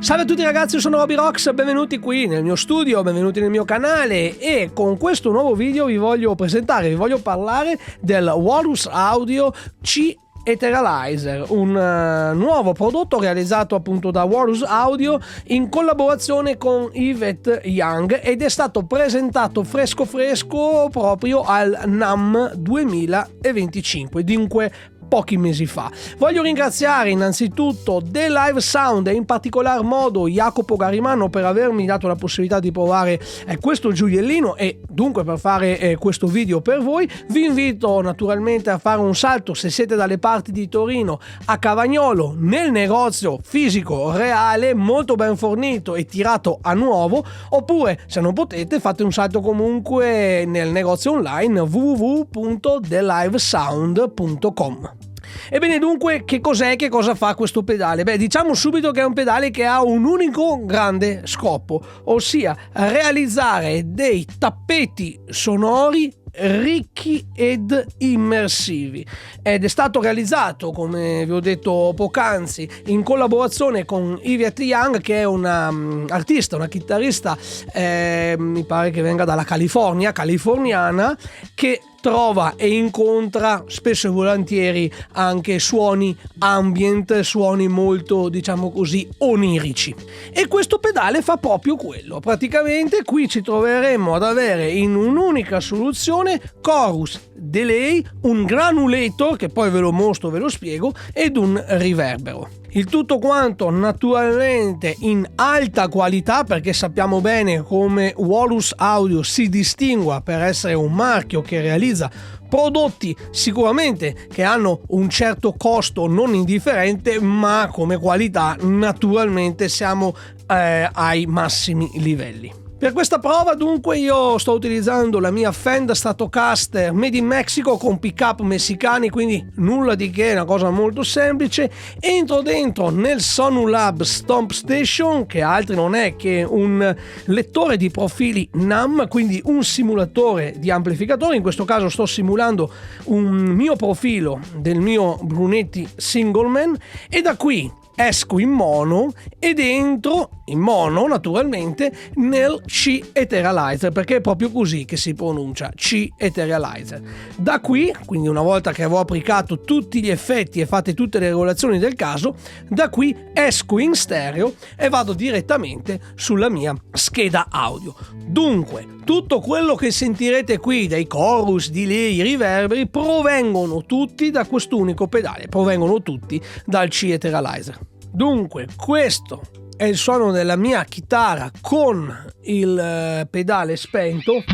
Salve a tutti ragazzi, io sono Roby Rocks, benvenuti qui nel mio studio, benvenuti nel mio canale e con questo nuovo video vi voglio parlare del Walrus Audio C Eteralizer, un nuovo prodotto realizzato appunto da Walrus Audio in collaborazione con Yvette Young ed è stato presentato fresco proprio al NAMM 2025, dunque pochi mesi fa. Voglio ringraziare innanzitutto The Live Sound e in particolar modo Jacopo Garimano per avermi dato la possibilità di provare questo gioiellino e dunque per fare questo video per voi. Vi invito naturalmente a fare un salto, se siete dalle parti di Torino, a Cavagnolo nel negozio fisico reale molto ben fornito e tirato a nuovo, oppure se non potete fate un salto comunque nel negozio online www.thelivesound.com. Ebbene dunque, che cosa fa questo pedale? Beh, diciamo subito che è un pedale che ha un unico grande scopo, ossia realizzare dei tappeti sonori ricchi ed immersivi, ed è stato realizzato, come vi ho detto poc'anzi, in collaborazione con Yvette Young, che è una artista, una chitarrista, mi pare che venga dalla californiana, che trova e incontra spesso e volentieri anche suoni ambient, suoni molto, diciamo così, onirici, e questo pedale fa proprio quello. Praticamente qui ci troveremo ad avere in un'unica soluzione chorus, delay, un granulator che poi ve lo mostro, ve lo spiego, ed un riverbero. Il tutto quanto naturalmente in alta qualità, perché sappiamo bene come Walrus Audio si distingua per essere un marchio che realizza prodotti sicuramente che hanno un certo costo non indifferente, ma come qualità naturalmente siamo ai massimi livelli. Per questa prova dunque io sto utilizzando la mia Fender Stratocaster Made in Mexico con pick-up messicani, quindi nulla di che, una cosa molto semplice. Entro dentro nel Sonulab Stomp Station, che altri non è che un lettore di profili NAMM, quindi un simulatore di amplificatore. In questo caso sto simulando un mio profilo del mio Brunetti Singleman, e da qui esco in mono ed entro in mono naturalmente nel C Eteralizer, perché è proprio così che si pronuncia, C Eteralizer. Da qui, quindi una volta che avrò applicato tutti gli effetti e fatte tutte le regolazioni del caso, da qui esco in stereo e vado direttamente sulla mia scheda audio. Dunque tutto quello che sentirete qui, dai chorus, delay, riverberi, provengono tutti da quest'unico pedale, provengono tutti dal C Eteralizer. Dunque questo è il suono della mia chitarra con il pedale spento.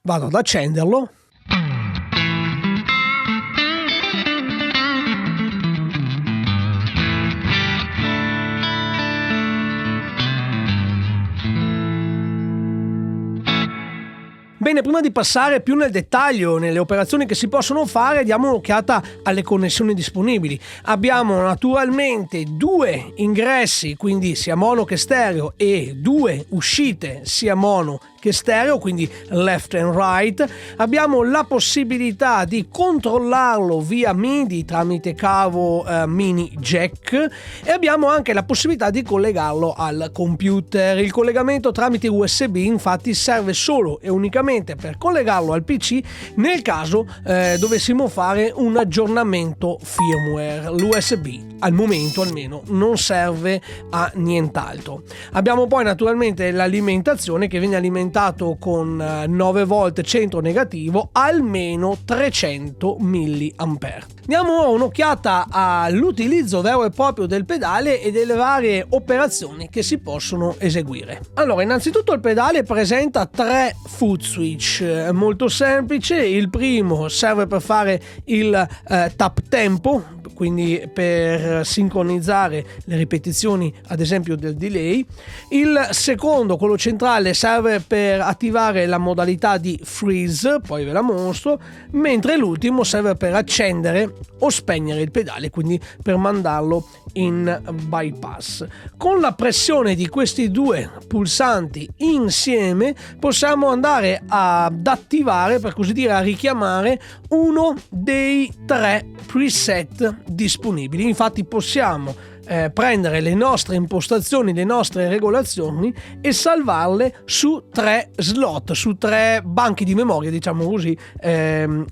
Vado ad accenderlo. Bene, prima di passare più nel dettaglio nelle operazioni che si possono fare, diamo un'occhiata alle connessioni disponibili. Abbiamo naturalmente due ingressi, quindi sia mono che stereo, e due uscite sia mono che stereo, quindi left and right. Abbiamo la possibilità di controllarlo via MIDI tramite cavo mini jack, e abbiamo anche la possibilità di collegarlo al computer. Il collegamento tramite USB infatti serve solo e unicamente per collegarlo al PC nel caso dovessimo fare un aggiornamento firmware. L'USB al momento almeno non serve a nient'altro. Abbiamo poi naturalmente l'alimentazione, che viene alimentato con 9 volt centro negativo, almeno 300 mA. Diamo un'occhiata all'utilizzo vero e proprio del pedale e delle varie operazioni che si possono eseguire. Allora, innanzitutto il pedale presenta 3 foot switch, molto semplice. Il primo serve per fare il tap tempo, quindi per per sincronizzare le ripetizioni, ad esempio del delay. Il secondo, quello centrale, serve per attivare la modalità di freeze, poi ve la mostro, mentre l'ultimo serve per accendere o spegnere il pedale, quindi per mandarlo in bypass. Con la pressione di questi due pulsanti insieme possiamo andare ad attivare, per così dire, a richiamare uno dei 3 preset disponibili. Infatti possiamo prendere le nostre impostazioni, le nostre regolazioni e salvarle su 3 slot, su 3 banchi di memoria, diciamo così,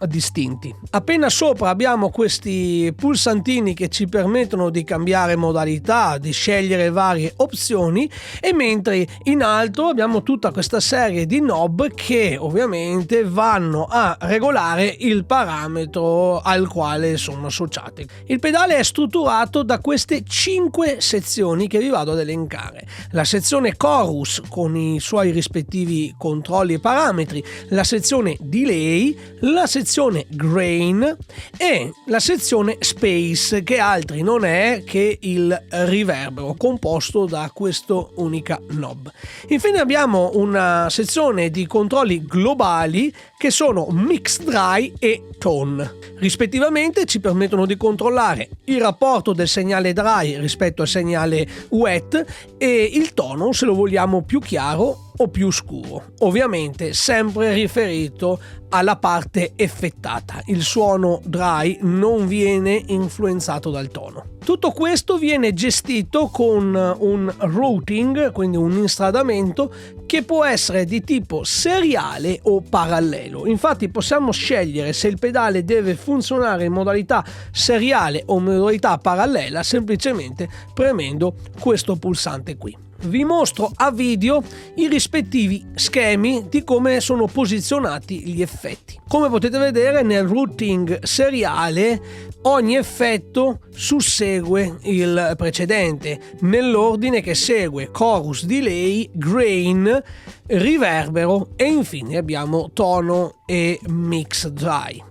distinti. Appena sopra abbiamo questi pulsantini che ci permettono di cambiare modalità, di scegliere varie opzioni, e mentre in alto abbiamo tutta questa serie di knob che ovviamente vanno a regolare il parametro al quale sono associati. Il pedale è strutturato da queste 5 sezioni che vi vado ad elencare: la sezione chorus con i suoi rispettivi controlli e parametri, la sezione delay, la sezione grain e la sezione space, che altri non è che il riverbero composto da questo unica knob. Infine abbiamo una sezione di controlli globali che sono mix dry e tone. Rispettivamente ci permettono di controllare il rapporto del segnale dry rispetto al segnale wet e il tono, se lo vogliamo più chiaro o più scuro, ovviamente sempre riferito alla parte effettata. Il suono dry non viene influenzato dal tono. Tutto questo viene gestito con un routing, quindi un instradamento che può essere di tipo seriale o parallelo. Infatti possiamo scegliere se il pedale deve funzionare in modalità seriale o in modalità parallela semplicemente premendo questo pulsante qui. Vi mostro a video i rispettivi schemi di come sono posizionati gli effetti. Come potete vedere, nel routing seriale ogni effetto sussegue il precedente nell'ordine che segue: chorus, delay, grain, riverbero e infine abbiamo tono e mix dry.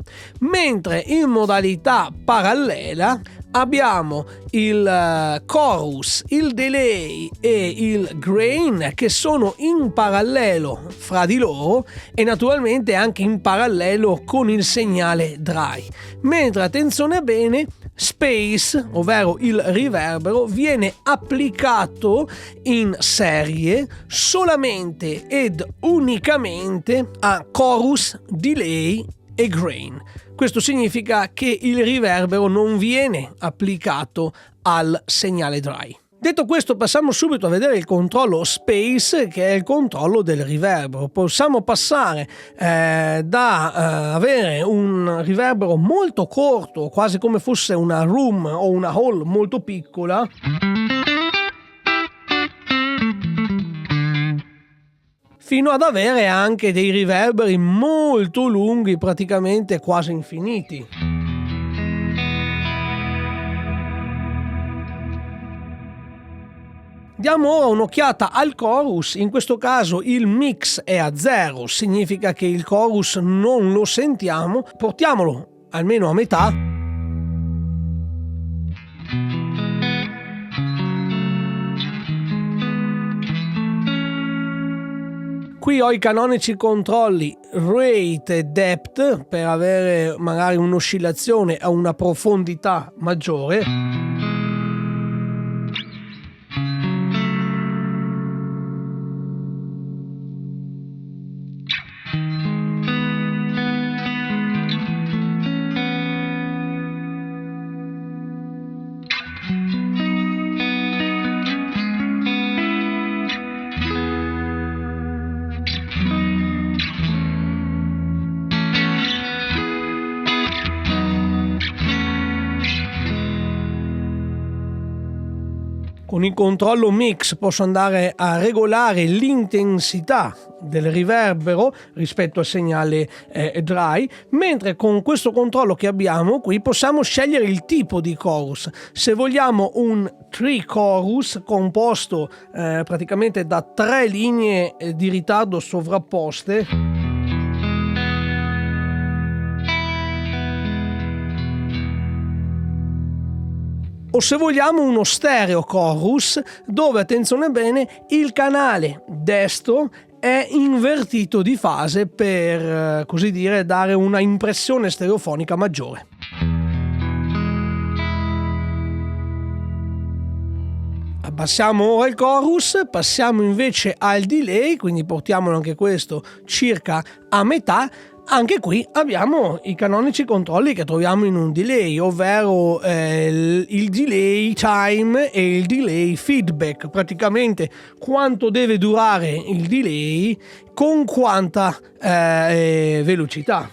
Mentre in modalità parallela abbiamo il chorus, il delay e il grain che sono in parallelo fra di loro e naturalmente anche in parallelo con il segnale dry. Mentre, attenzione bene, space, ovvero il riverbero, viene applicato in serie solamente ed unicamente a chorus, delay e grain. Questo significa che il riverbero non viene applicato al segnale dry. Detto questo, passiamo subito a vedere il controllo space, che è il controllo del riverbero. Possiamo passare da avere un riverbero molto corto, quasi come fosse una room o una hall molto piccola, fino ad avere anche dei riverberi molto lunghi, praticamente quasi infiniti. Diamo ora un'occhiata al chorus. In questo caso il mix è a 0, significa che il chorus non lo sentiamo. Portiamolo almeno a metà. Qui ho i canonici controlli rate e depth per avere magari un'oscillazione a una profondità maggiore. Con il controllo mix posso andare a regolare l'intensità del riverbero rispetto al segnale dry, mentre con questo controllo che abbiamo qui possiamo scegliere il tipo di chorus. Se vogliamo un tree chorus composto praticamente da 3 linee di ritardo sovrapposte, o se vogliamo uno stereo chorus dove, attenzione bene, il canale destro è invertito di fase per così dire dare una impressione stereofonica maggiore. Abbassiamo ora il chorus, passiamo invece al delay, quindi portiamolo anche questo circa a metà. Anche qui abbiamo i canonici controlli che troviamo in un delay, ovvero il delay time e il delay feedback, praticamente quanto deve durare il delay con quanta velocità.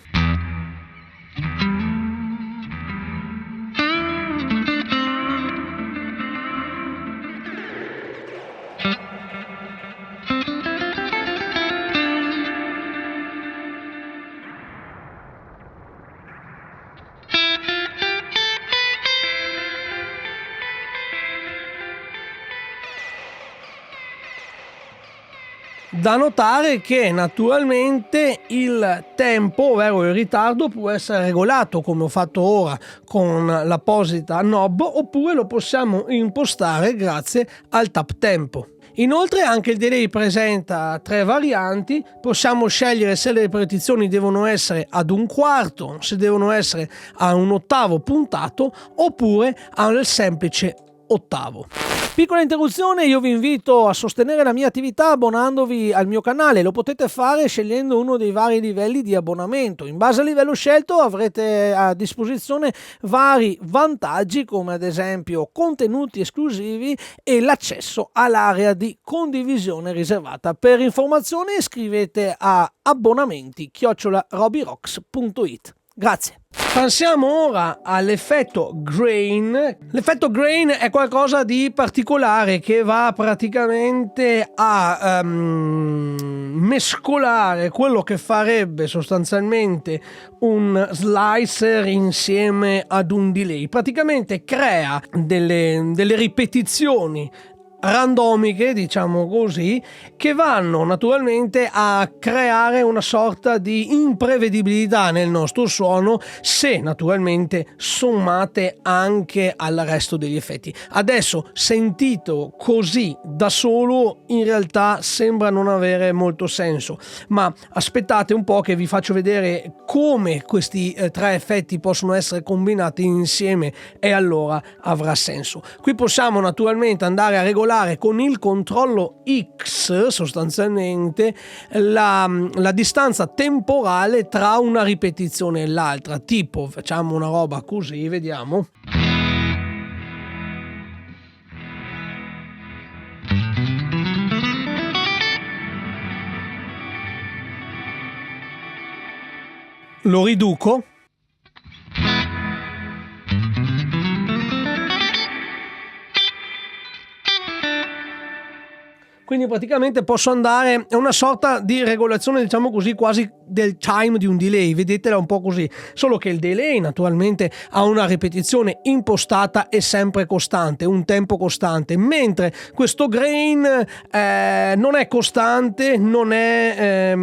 Da notare che naturalmente il tempo, ovvero il ritardo, può essere regolato come ho fatto ora con l'apposita knob, oppure lo possiamo impostare grazie al tap tempo. Inoltre anche il delay presenta 3 varianti, possiamo scegliere se le ripetizioni devono essere ad 1/4, se devono essere a 1/8 puntato oppure al semplice ottavo. Piccola interruzione, io vi invito a sostenere la mia attività abbonandovi al mio canale. Lo potete fare scegliendo uno dei vari livelli di abbonamento. In base al livello scelto avrete a disposizione vari vantaggi, come ad esempio contenuti esclusivi e l'accesso all'area di condivisione riservata. Per informazioni scrivete a abbonamenti@robyrocks.it. Grazie. Passiamo ora all'effetto grain. L'effetto grain è qualcosa di particolare che va praticamente a mescolare quello che farebbe sostanzialmente un slicer insieme ad un delay. Praticamente crea delle ripetizioni randomiche, diciamo così, che vanno naturalmente a creare una sorta di imprevedibilità nel nostro suono, se naturalmente sommate anche al resto degli effetti. Adesso, sentito così da solo, in realtà sembra non avere molto senso, ma aspettate un po' che vi faccio vedere come questi 3 effetti possono essere combinati insieme e allora avrà senso. Qui possiamo naturalmente andare a regolare con il controllo X sostanzialmente la distanza temporale tra una ripetizione e l'altra. Tipo, facciamo una roba così, vediamo. Lo riduco. Quindi praticamente posso andare, è una sorta di regolazione, diciamo così, quasi del time di un delay, vedetela un po' così, solo che il delay naturalmente ha una ripetizione impostata e sempre costante, un tempo costante, mentre questo grain non è costante, non è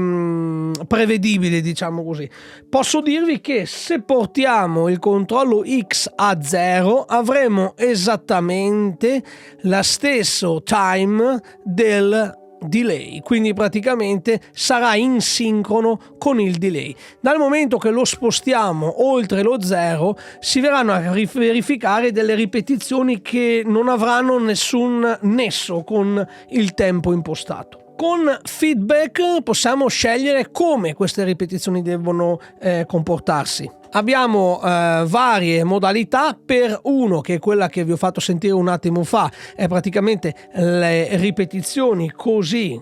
prevedibile, diciamo così. Posso dirvi che se portiamo il controllo X a 0 avremo esattamente lo stesso time del delay, quindi praticamente sarà in sincrono con il delay. Dal momento che lo spostiamo oltre lo 0 si verranno a verificare delle ripetizioni che non avranno nessun nesso con il tempo impostato. Con feedback possiamo scegliere come queste ripetizioni devono comportarsi. Abbiamo varie modalità. Per uno, che è quella che vi ho fatto sentire un attimo fa, è praticamente le ripetizioni così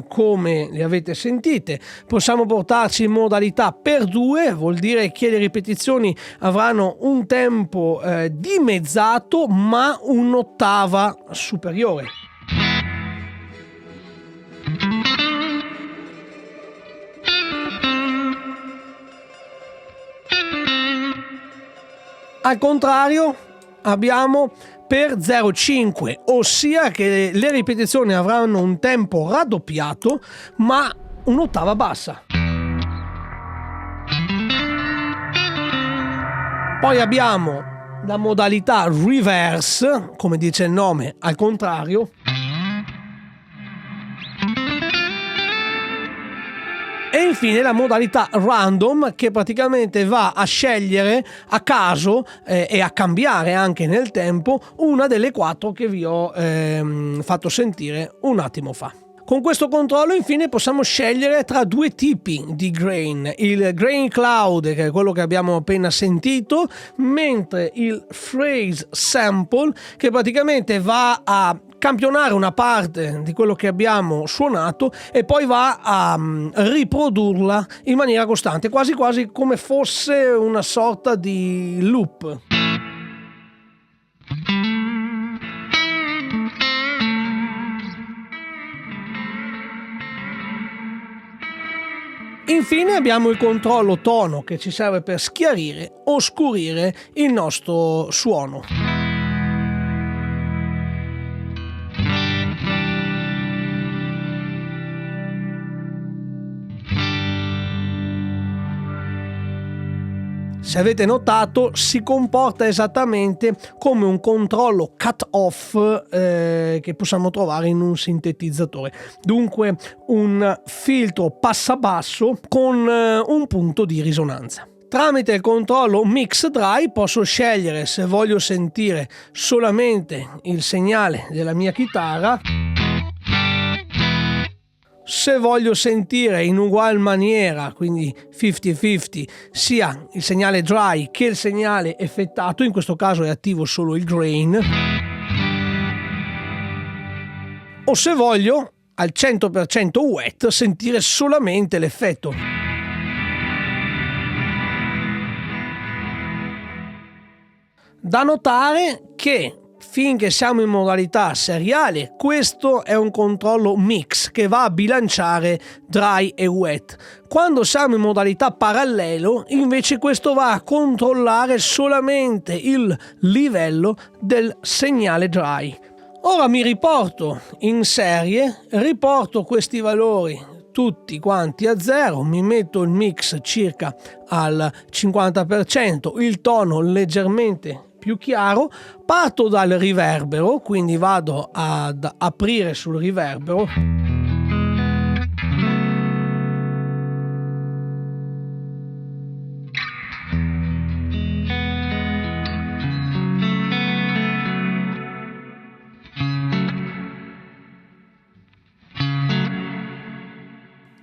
come le avete sentite. Possiamo portarci in modalità per 2, vuol dire che le ripetizioni avranno un tempo dimezzato ma un'ottava superiore. Al contrario abbiamo per 0,5, ossia che le ripetizioni avranno un tempo raddoppiato ma un'ottava bassa. Poi abbiamo la modalità reverse, come dice il nome, al contrario, e infine la modalità random, che praticamente va a scegliere a caso e a cambiare anche nel tempo una delle 4 che vi ho fatto sentire un attimo fa. Con questo controllo infine possiamo scegliere tra 2 tipi di grain, il grain cloud, che è quello che abbiamo appena sentito, mentre il phrase sample, che praticamente va a campionare una parte di quello che abbiamo suonato e poi va a riprodurla in maniera costante, quasi quasi come fosse una sorta di loop. Infine abbiamo il controllo tono, che ci serve per schiarire o scurire il nostro suono. Se avete notato, si comporta esattamente come un controllo cut-off che possiamo trovare in un sintetizzatore. Dunque un filtro passabasso con un punto di risonanza. Tramite il controllo Mix Dry posso scegliere se voglio sentire solamente il segnale della mia chitarra, se voglio sentire in ugual maniera, quindi 50-50, sia il segnale dry che il segnale effettato, in questo caso è attivo solo il grain, o se voglio al 100% wet sentire solamente l'effetto. Da notare che finché siamo in modalità seriale, questo è un controllo mix che va a bilanciare dry e wet. Quando siamo in modalità parallelo, invece, questo va a controllare solamente il livello del segnale dry. Ora mi riporto in serie, riporto questi valori tutti quanti a 0, mi metto il mix circa al 50%, il tono leggermente più chiaro, parto dal riverbero, quindi vado ad aprire sul riverbero.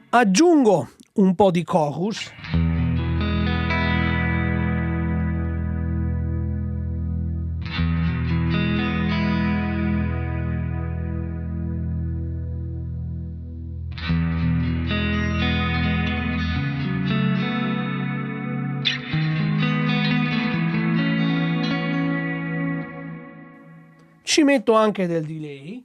Aggiungo un po' di chorus. Ci metto anche del delay.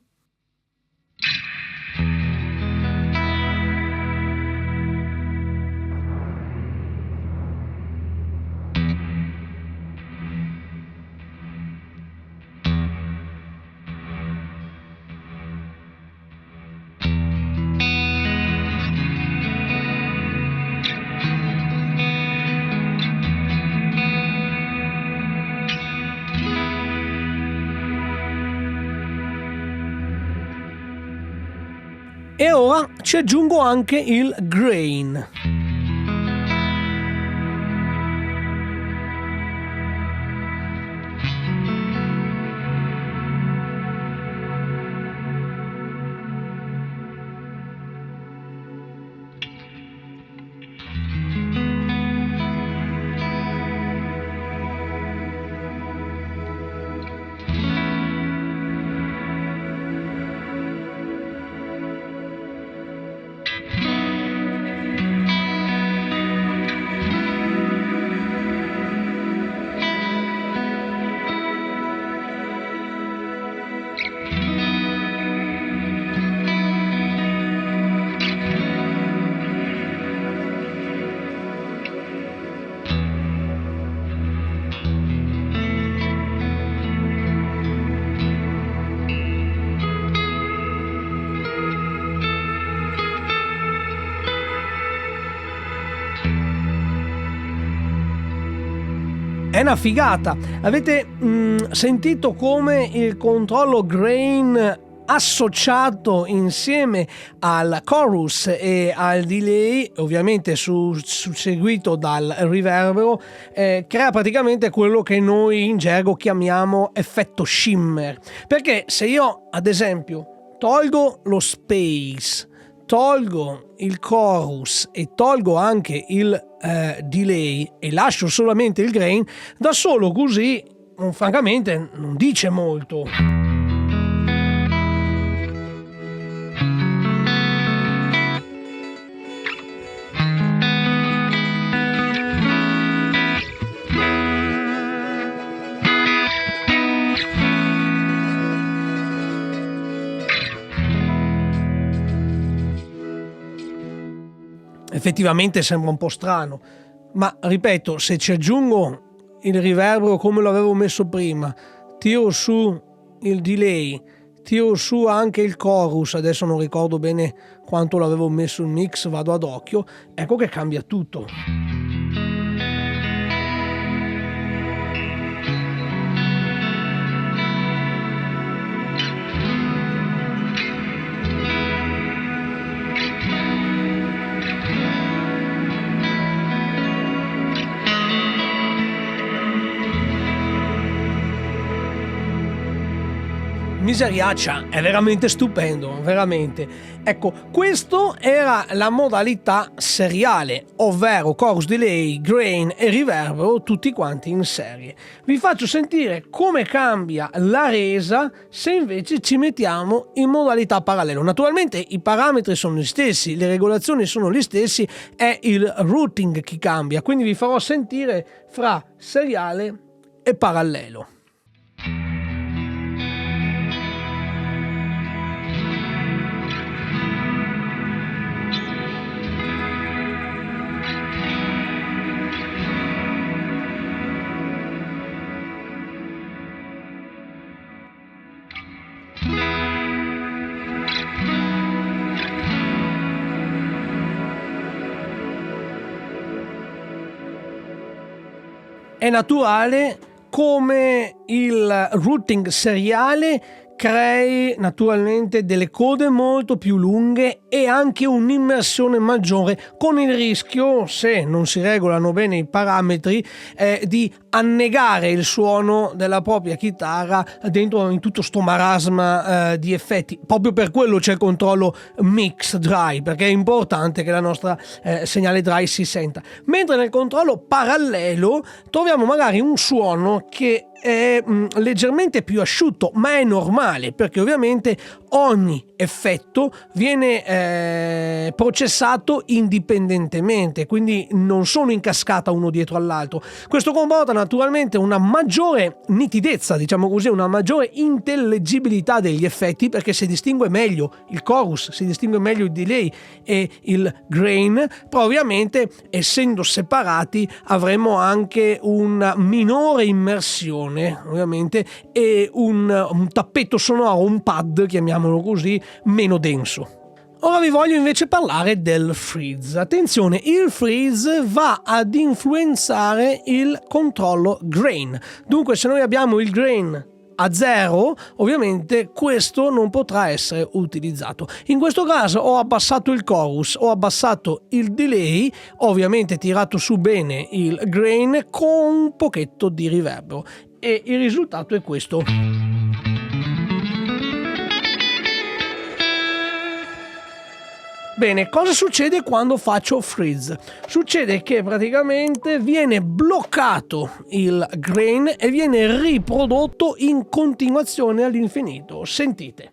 E ora ci aggiungo anche il grain. una figata. Avete sentito come il controllo grain associato insieme al chorus e al delay, ovviamente seguito dal riverbero, crea praticamente quello che noi in gergo chiamiamo effetto shimmer. Perché se io ad esempio tolgo lo space, tolgo il chorus e tolgo anche il delay e lascio solamente il grain, da solo così francamente non dice molto. Effettivamente sembra un po' strano, ma ripeto, se ci aggiungo il riverbero come lo avevo messo prima, tiro su il delay, tiro su anche il chorus, adesso non ricordo bene quanto l'avevo messo in mix, vado ad occhio, ecco che cambia tutto. Miseriaccia, è veramente stupendo, veramente. Ecco, questo era la modalità seriale, ovvero chorus, delay, grain e riverbero tutti quanti in serie. Vi faccio sentire come cambia la resa se invece ci mettiamo in modalità parallelo. Naturalmente i parametri sono gli stessi, le regolazioni sono gli stessi, è il routing che cambia, quindi vi farò sentire fra seriale e parallelo. È naturale come il routing seriale crei naturalmente delle code molto più lunghe e anche un'immersione maggiore, con il rischio, se non si regolano bene i parametri, di annegare il suono della propria chitarra dentro in tutto sto marasma di effetti. Proprio per quello c'è il controllo mix dry, perché è importante che la nostra segnale dry si senta, mentre nel controllo parallelo troviamo magari un suono che è leggermente più asciutto, ma è normale, perché ovviamente ogni effetto viene processato indipendentemente, quindi non sono in cascata uno dietro all'altro. Questo comporta naturalmente una maggiore nitidezza, diciamo così, una maggiore intellegibilità degli effetti, perché si distingue meglio il chorus, si distingue meglio il delay e il grain, però ovviamente essendo separati avremo anche una minore immersione, ovviamente, e un tappeto sonoro, un pad, chiamiamolo così, meno denso. Ora vi voglio invece parlare del freeze. Attenzione, il freeze va ad influenzare il controllo grain. Dunque, se noi abbiamo il grain a 0, ovviamente questo non potrà essere utilizzato. In questo caso ho abbassato il chorus, ho abbassato il delay, ovviamente tirato su bene il grain con un pochetto di riverbero, e il risultato è questo. Bene, cosa succede quando faccio freeze? Succede che praticamente viene bloccato il grain e viene riprodotto in continuazione all'infinito. Sentite.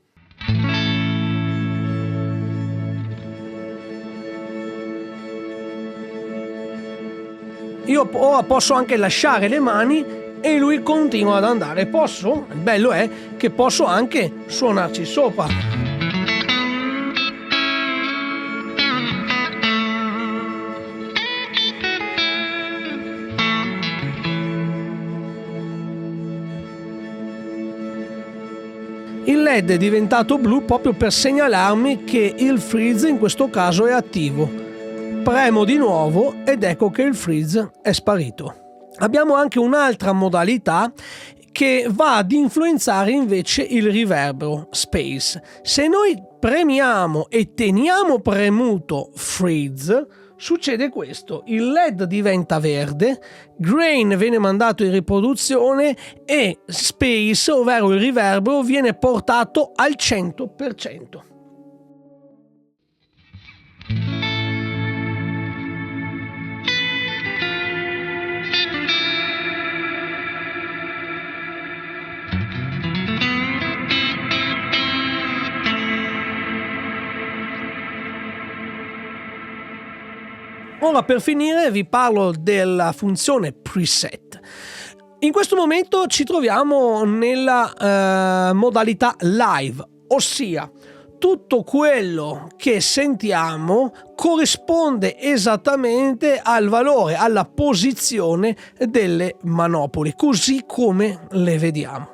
Io ora posso anche lasciare le mani e lui continua ad andare. Posso? Il bello è che posso anche suonarci sopra. Il LED è diventato blu proprio per segnalarmi che il freeze in questo caso è attivo. Premo di nuovo ed ecco che il freeze è sparito. abbiamo anche un'altra modalità che va ad influenzare invece il riverbero space. Se noi premiamo e teniamo premuto freeze, succede questo: il LED diventa verde, grain viene mandato in riproduzione e space, ovvero il riverbero, viene portato al 100%. Ora, per finire, vi parlo della funzione preset. In questo momento ci troviamo nella modalità live, ossia tutto quello che sentiamo corrisponde esattamente al valore, alla posizione delle manopole, così come le vediamo.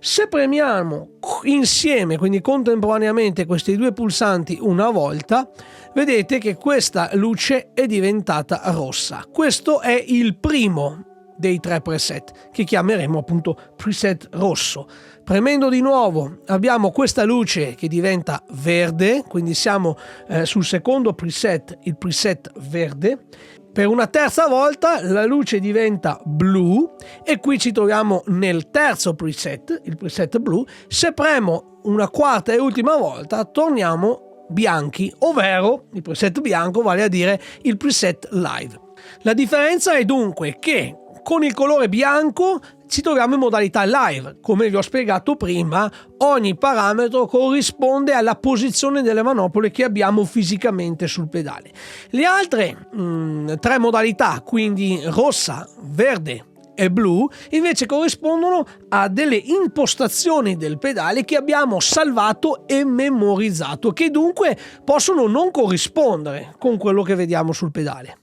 Se premiamo insieme, quindi contemporaneamente, questi due pulsanti una volta, vedete che questa luce è diventata rossa. Questo è il primo dei 3 preset, che chiameremo appunto preset rosso. Premendo di nuovo abbiamo questa luce che diventa verde, quindi siamo sul secondo preset, il preset verde. Per una terza volta la luce diventa blu e qui ci troviamo nel terzo preset, il preset blu. Se premo una quarta e ultima volta torniamo bianchi, ovvero il preset bianco, vale a dire il preset live. La differenza è dunque che con il colore bianco ci troviamo in modalità live. Come vi ho spiegato prima, ogni parametro corrisponde alla posizione delle manopole che abbiamo fisicamente sul pedale. Le altre 3 modalità, quindi rossa, verde e blu, invece corrispondono a delle impostazioni del pedale che abbiamo salvato e memorizzato, che dunque possono non corrispondere con quello che vediamo sul pedale.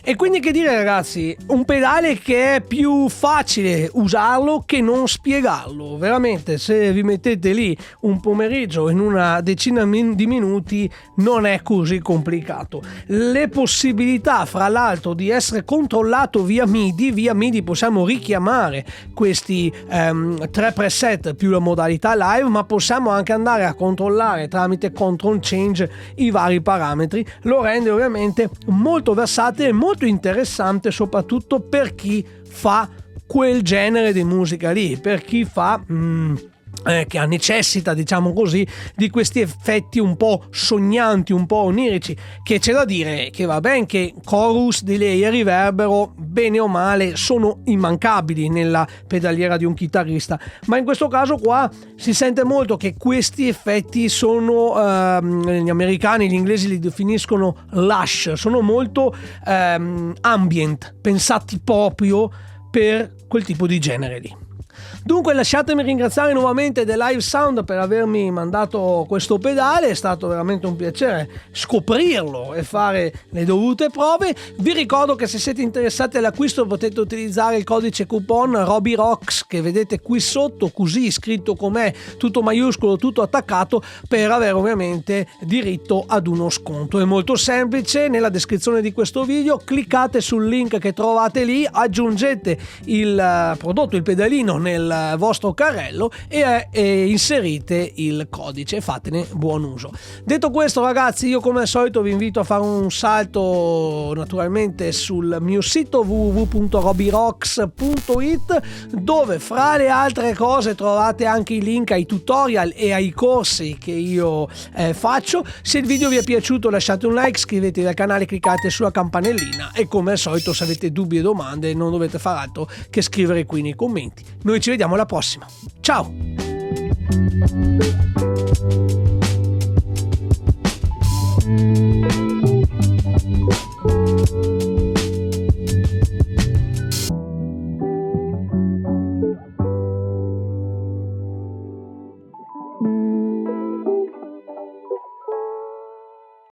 E quindi che dire, ragazzi, un pedale che è più facile usarlo che non spiegarlo. Veramente, se vi mettete lì un pomeriggio in una decina di minuti non è così complicato. Le possibilità, fra l'altro, di essere controllato via MIDI possiamo richiamare questi 3 preset più la modalità live, ma possiamo anche andare a controllare tramite control change i vari parametri. Lo rende ovviamente molto versatile e molto interessante, soprattutto per chi fa quel genere di musica lì, per chi fa che necessita, diciamo così, di questi effetti un po' sognanti, un po' onirici, che c'è da dire che va ben che chorus, delay e riverbero, bene o male, sono immancabili nella pedaliera di un chitarrista, ma in questo caso qua si sente molto che questi effetti sono, gli americani, gli inglesi li definiscono lush, sono molto ambient, pensati proprio per quel tipo di genere lì. Dunque lasciatemi ringraziare nuovamente The Live Sound per avermi mandato questo pedale, è stato veramente un piacere scoprirlo e fare le dovute prove. Vi ricordo che se siete interessati all'acquisto potete utilizzare il codice coupon RobyRocks che vedete qui sotto, così scritto com'è, tutto maiuscolo, tutto attaccato, per avere ovviamente diritto ad uno sconto. È molto semplice, nella descrizione di questo video cliccate sul link che trovate lì, aggiungete il prodotto, il pedalino, nel vostro carrello e inserite il codice e fatene buon uso. Detto questo, ragazzi, io come al solito vi invito a fare un salto naturalmente sul mio sito www.robyrocks.it, dove fra le altre cose trovate anche i link ai tutorial e ai corsi che io faccio. Se il video vi è piaciuto lasciate un like, iscrivetevi al canale, cliccate sulla campanellina e come al solito se avete dubbi e domande non dovete fare altro che scrivere qui nei commenti. Noi ci vediamo alla prossima. Ciao!